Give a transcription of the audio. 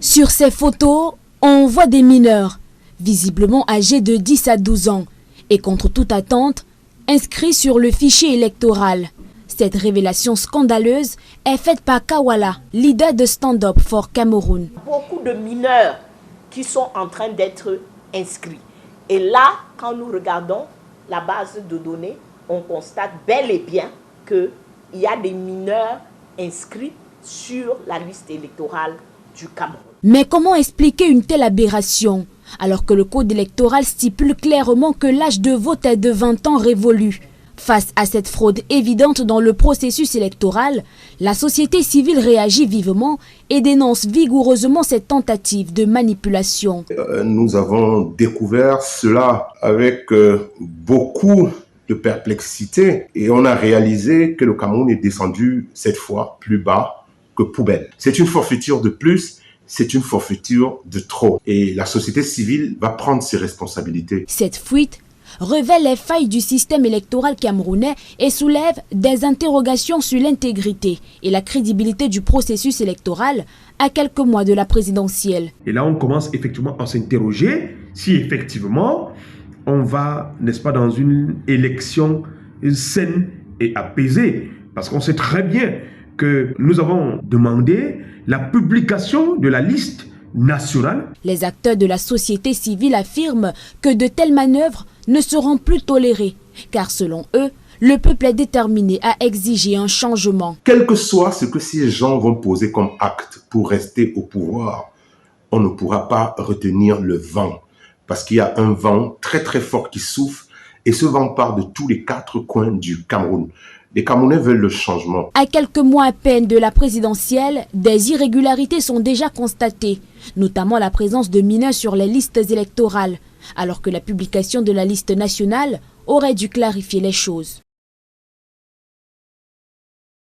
Sur ces photos, on voit des mineurs, visiblement âgés de 10 à 12 ans, et contre toute attente, inscrits sur le fichier électoral. Cette révélation scandaleuse est faite par Kawala, leader de Stand Up for Cameroun. Beaucoup de mineurs qui sont en train d'être inscrits. Et là, quand nous regardons la base de données, on constate bel et bien qu'il y a des mineurs inscrits sur la liste électorale du Cameroun. Mais comment expliquer une telle aberration alors que le code électoral stipule clairement que l'âge de vote est de 20 ans révolu? Face à cette fraude évidente dans le processus électoral, la société civile réagit vivement et dénonce vigoureusement cette tentative de manipulation. Nous avons découvert cela avec beaucoup de perplexité et on a réalisé que le Cameroun est descendu cette fois plus bas que poubelle. C'est une forfaiture de plus, c'est une forfaiture de trop et la société civile va prendre ses responsabilités. Cette fuite révèle les failles du système électoral camerounais et soulève des interrogations sur l'intégrité et la crédibilité du processus électoral à quelques mois de la présidentielle. Et là, on commence effectivement à s'interroger si effectivement on va, n'est-ce pas, dans une élection saine et apaisée. Parce qu'on sait très bien que nous avons demandé la publication de la liste nationale. Les acteurs de la société civile affirment que de telles manœuvres ne seront plus tolérées, car selon eux, le peuple est déterminé à exiger un changement. Quel que soit ce que ces gens vont poser comme acte pour rester au pouvoir, on ne pourra pas retenir le vent, parce qu'il y a un vent très très fort qui souffle, et ce vent part de tous les 4 coins du Cameroun. Les Camerounais veulent le changement. À quelques mois à peine de la présidentielle, des irrégularités sont déjà constatées, notamment la présence de mineurs sur les listes électorales, alors que la publication de la liste nationale aurait dû clarifier les choses.